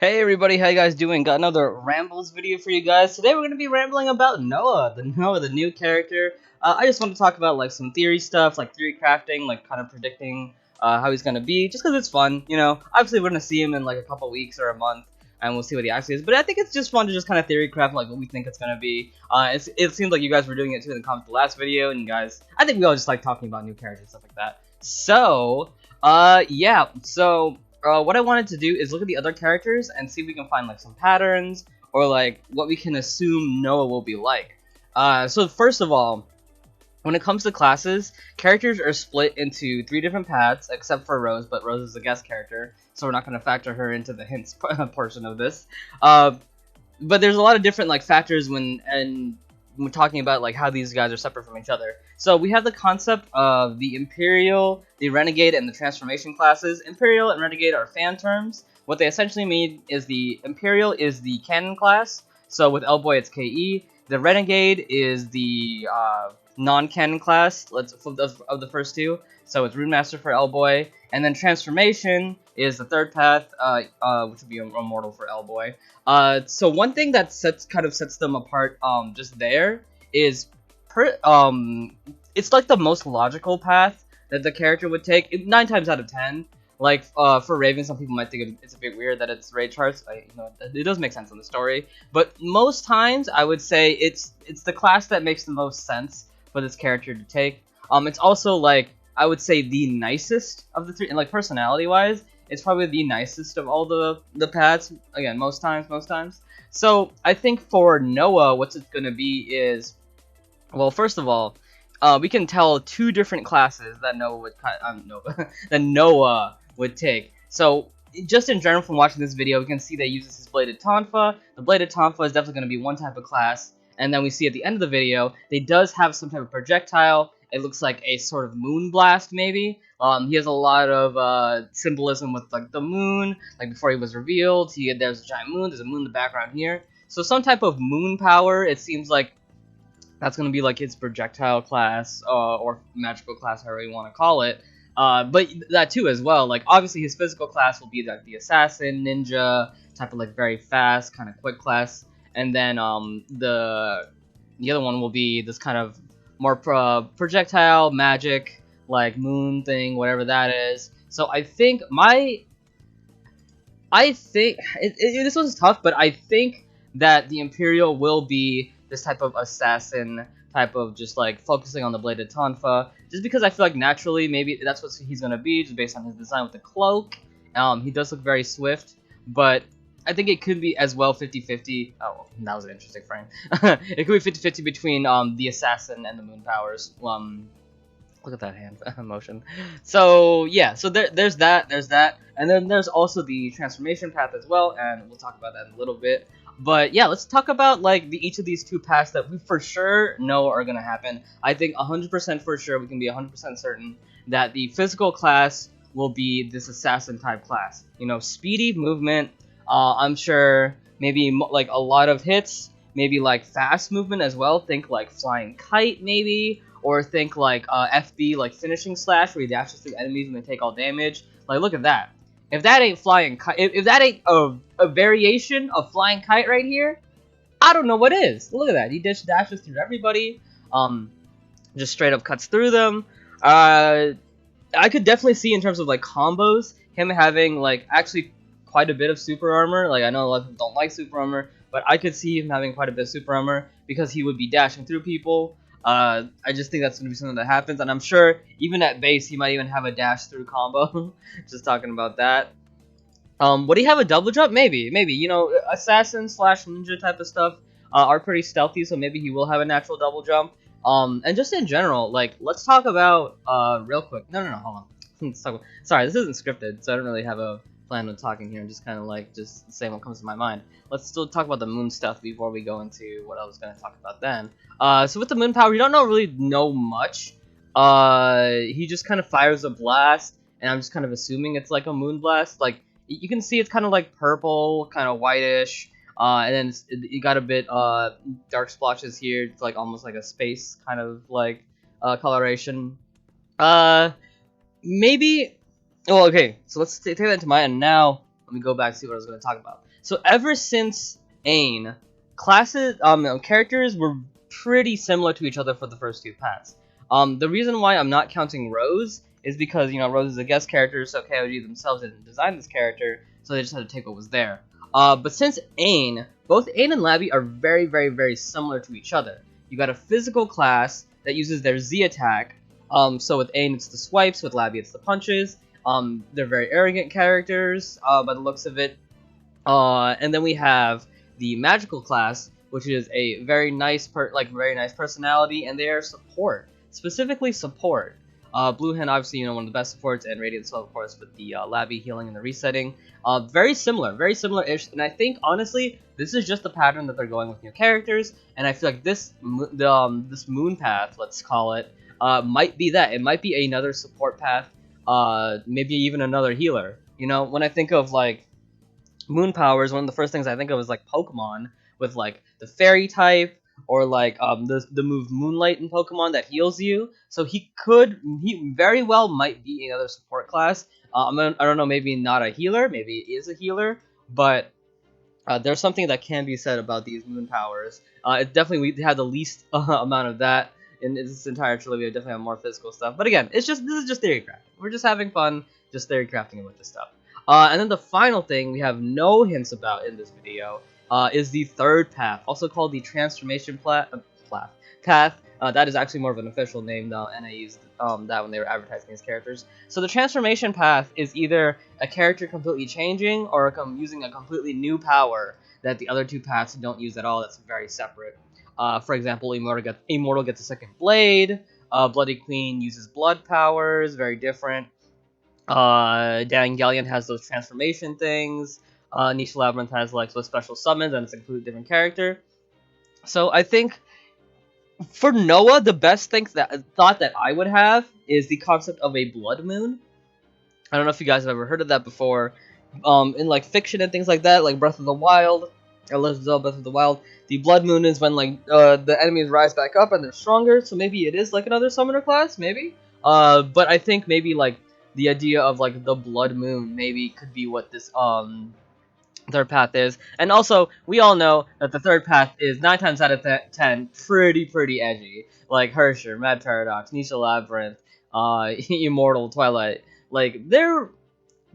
Hey everybody, how you guys doing? Got another Rambles video for you guys. Today we're going to be rambling about Noah, the new character. I just want to talk about like some theory stuff, like theory crafting, like kind of predicting how he's going to be, just because it's fun, you know. Obviously we're going to see him in like a couple weeks or a month, and we'll see what he actually is. But I think it's just fun to just kind of theory craft like what we think it's going to be. It seems like you guys were doing it too in the comments the last video, and you guys, I think we all just like talking about new characters and stuff like that. So, yeah, so what I wanted to do is look at the other characters and see if we can find like some patterns or like what we can assume Noah will be like. So first of all, when it comes to classes, characters are split into three different paths, except for Rose, but Rose is a guest character, so we're not going to factor her into the hints portion of this. But there's a lot of different like factors when we're talking about like how these guys are separate from each other. So we have the concept of the Imperial, the Renegade, and the Transformation classes. Imperial and Renegade are fan terms. What they essentially mean is the Imperial is the canon class, so with L-Boy it's KE. The Renegade is the non-canon class of the first two, so it's Runemaster for L-Boy. And then Transformation is the third path, which would be Immortal for L-Boy. So one thing that kind of sets them apart, just there, is it's like the most logical path that the character would take. 9 times out of 10, like for Raven, some people might think it's a bit weird that it's raid charts. It does make sense in the story, but most times I would say it's the class that makes the most sense for this character to take. It's also like I would say the nicest of the three, and like personality wise, it's probably the nicest of all the paths. Again, most times. So I think for Noah, what's it gonna be is, well, first of all, we can tell two different classes that that Noah would take. So just in general, from watching this video, we can see that he uses his bladed tonfa. The bladed tonfa is definitely going to be one type of class, and then we see at the end of the video, they does have some type of projectile. It looks like a sort of moon blast, maybe. He has a lot of symbolism with like the moon. Like before he was revealed, there's a giant moon. There's a moon in the background here. So some type of moon power. It seems like that's going to be like his projectile class, or magical class, however you want to call it. But that too as well. Like obviously his physical class will be like the assassin, ninja, type of like very fast, kind of quick class. And then the other one will be this kind of more projectile, magic, like moon thing, whatever that is. So this one's tough, but I think that the Imperial will be this type of assassin, type of just like focusing on the bladed tonfa, just because I feel like naturally maybe that's what he's gonna be, just based on his design with the cloak. He does look very swift, but I think it could be as well 50-50. Oh, that was an interesting frame. It could be 50-50 between the assassin and the moon powers. Look at that hand motion. So yeah, so there's that, and then there's also the transformation path as well, and we'll talk about that in a little bit. But yeah, let's talk about like each of these two paths that we for sure know are gonna happen. I think 100% for sure, we can be 100% certain that the physical class will be this assassin type class. You know, speedy movement. I'm sure maybe like a lot of hits, maybe like fast movement as well. Think like flying kite maybe. Or think like FB, like finishing slash, where he dashes through enemies and they take all damage. Like, look at that. If that ain't flying kite, if that ain't a variation of flying kite right here, I don't know what is. Look at that. He dashes through everybody. Just straight up cuts through them. I could definitely see in terms of like combos, him having like actually quite a bit of super armor. Like I know a lot of people don't like super armor, but I could see him having quite a bit of super armor because he would be dashing through people. I just think that's going to be something that happens, and I'm sure even at base he might even have a dash through combo. Just talking about that. Would he have a double jump? Maybe. You know, assassin slash ninja type of stuff are pretty stealthy, so maybe he will have a natural double jump. And just in general, like let's talk about real quick. No, hold on. Let's talk about, sorry, this isn't scripted, so I don't really have a plan on talking here. I'm just kind of like just saying what comes to my mind. Let's still talk about the moon stuff before we go into what I was going to talk about then. So with the moon power, we don't really know much. He just kind of fires a blast, and I'm just kind of assuming it's like a moon blast. Like you can see it's kind of like purple, kind of whitish, and then you got a bit dark splotches here. It's like almost like a space kind of like coloration. Maybe. Oh, okay. So let's take that into mind. And now Let me go back to see what I was going to talk about. So ever since Ain, characters were pretty similar to each other for the first two paths. The reason why I'm not counting Rose is because, Rose is a guest character, so KOG themselves didn't design this character, so they just had to take what was there. But since Ain, both Ain and Labby are very, very, very similar to each other. You got a physical class that uses their Z attack. So with Ain, it's the swipes. With Labby, it's the punches. They're very arrogant characters, by the looks of it. And then we have the magical class, which is a very nice very nice personality, and they are support, specifically support. Blue Hen, obviously, one of the best supports, and Radiant Soul, of course, with the Labby healing and the resetting. Very similar-ish, and I think, honestly, this is just the pattern that they're going with new characters, and I feel like this moon path, let's call it, might be that. It might be another support path, maybe even another healer. When I think of, moon powers, one of the first things I think of is, Pokemon, with, the fairy type, or the move Moonlight in Pokemon that heals you. So he very well might be another support class. I don't know, maybe not a healer, maybe he is a healer, but there's something that can be said about these moon powers. It definitely, we have the least amount of that in this entire trilogy. We definitely have more physical stuff. But again, this is just theory crafting. We're just having fun, just theory crafting with this stuff. And then the final thing we have no hints about in this video is the third path, also called the transformation path. That is actually more of an official name, though, and I used that when they were advertising these characters. So the transformation path is either a character completely changing or using a completely new power that the other two paths don't use at all. That's very separate. For example, Immortal gets a second blade. Bloody Queen uses blood powers, very different. Galleon has those transformation things. Niche Labyrinth has those special summons, and it's a completely different character. So I think for Noah, the best thought that I would have is the concept of a blood moon. I don't know if you guys have ever heard of that before. In fiction and things like that, like Breath of the Wild, or Legend of Zelda Breath of the Wild, the blood moon is when the enemies rise back up and they're stronger. So maybe it is another summoner class, maybe. But I think maybe the idea of the blood moon maybe could be what this third path is. And also, we all know that the third path is 9 times out of 10 pretty edgy. Like Hersher, Mad Paradox, Nisha Labyrinth, Immortal, Twilight. They're,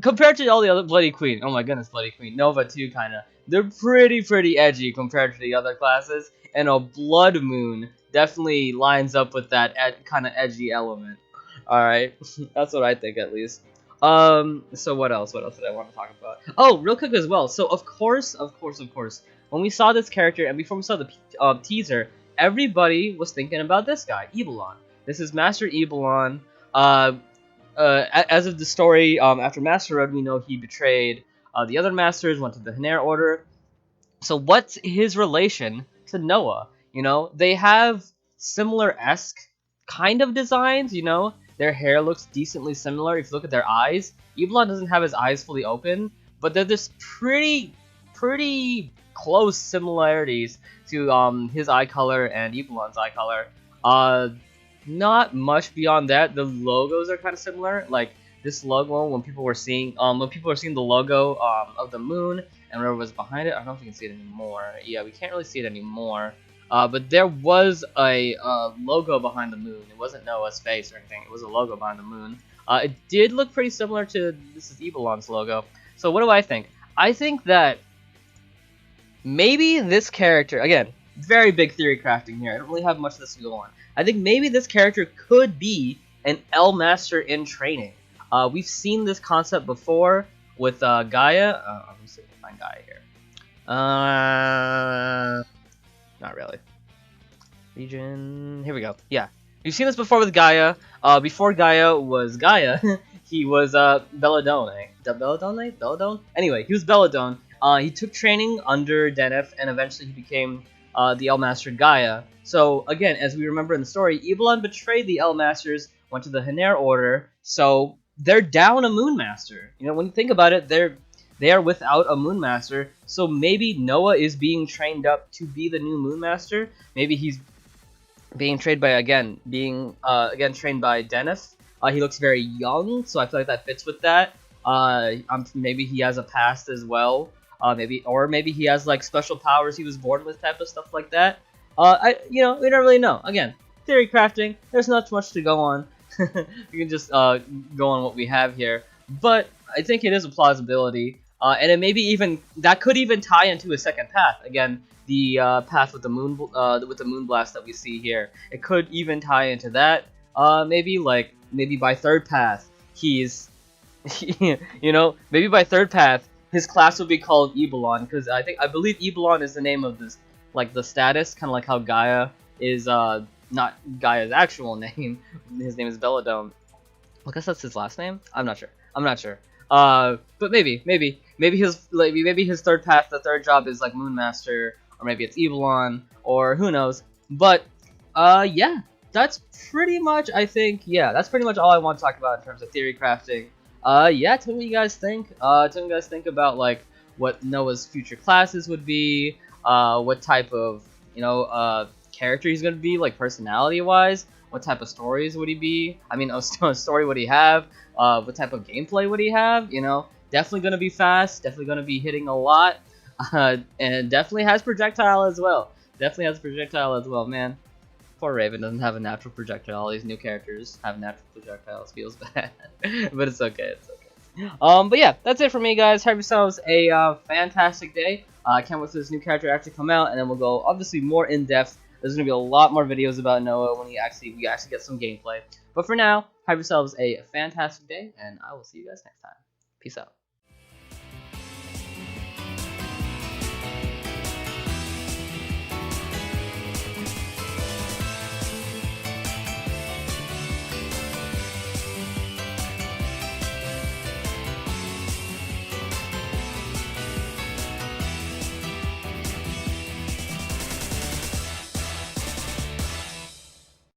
compared to all the other, Bloody Queen, oh my goodness, Bloody Queen, Nova too, kinda. They're pretty edgy compared to the other classes, and a blood moon definitely lines up with that kind of edgy element. Alright, that's what I think, at least. So what else did I want to talk about? Oh, real quick as well. So of course, when we saw this character and before we saw the teaser, everybody was thinking about this guy, Ebalon. This is Master Ebalon. As of the story, after Master Road, we know he betrayed the other masters, went to the Haner Order. So what's his relation to Noah? They have similar-esque kind of designs, Their hair looks decently similar. If you look at their eyes, Ebalon doesn't have his eyes fully open, but they're just pretty close similarities to his eye color and Ebalon's eye color. Not much beyond that. The logos are kind of similar. This logo, when people were seeing the logo of the moon and whatever was behind it, I don't know if you can see it anymore. Yeah, we can't really see it anymore. But there was a logo behind the moon. It wasn't Noah's face or anything. It was a logo behind the moon. It did look pretty similar to this is Ebalon's logo. So what do I think? I think that maybe this character, again, very big theory crafting here. I don't really have much of this to go on. I think maybe this character could be an L Master in training. We've seen this concept before with Gaia. Let me see if I can find Gaia here. Not really. Region. Here we go. Yeah. We've seen this before with Gaia. Before Gaia was Gaia, he was Belladone. Belladone? Anyway, he was Belladone. He took training under Deneth, and eventually he became the L Master Gaia. So, again, as we remember in the story, Ebalon betrayed the L Masters, went to the Haner Order, so they're down a Moon Master. When you think about it, they are without a Moon Master, so maybe Noah is being trained up to be the new Moon Master. Maybe he's being trained by, trained by Deneth. He looks very young, so I feel like that fits with that. Maybe he has a past as well. Maybe he has like special powers he was born with, type of stuff like that. We don't really know. Again, theory crafting. There's not much to go on. You can just go on what we have here, but I think it is a plausibility, and it maybe even that could even tie into a second path. Again, the path with the moon blast that we see here. It could even tie into that. Maybe by third path he's maybe by third path, his class will be called Ebelon, because I believe Ebelon is the name of this, like the status, kind of like how Gaia is not Gaia's actual name. His name is Belladome. I guess that's his last name. I'm not sure. I'm not sure. But maybe his third path, the third job is like Moonmaster, or maybe it's Ebelon, or who knows. But yeah, that's pretty much, I think, yeah, that's pretty much all I want to talk about in terms of theory crafting. Yeah, tell me what you guys think. Tell me what you guys think about like what Noah's future classes would be. What type of character he's gonna be, like personality wise. What type of stories would he be? I mean, a story would he have? What type of gameplay would he have? Definitely gonna be fast. Definitely gonna be hitting a lot. And definitely has projectile as well. Definitely has projectile as well, man. Poor Raven doesn't have a natural projectile. All these new characters have natural projectiles. Feels bad, but it's okay. It's okay. But yeah, that's it for me, guys. Have yourselves a fantastic day. I can't wait for this new character to actually come out, and then we'll go obviously more in depth. There's gonna be a lot more videos about Noah when we actually get some gameplay. But for now, have yourselves a fantastic day, and I will see you guys next time. Peace out.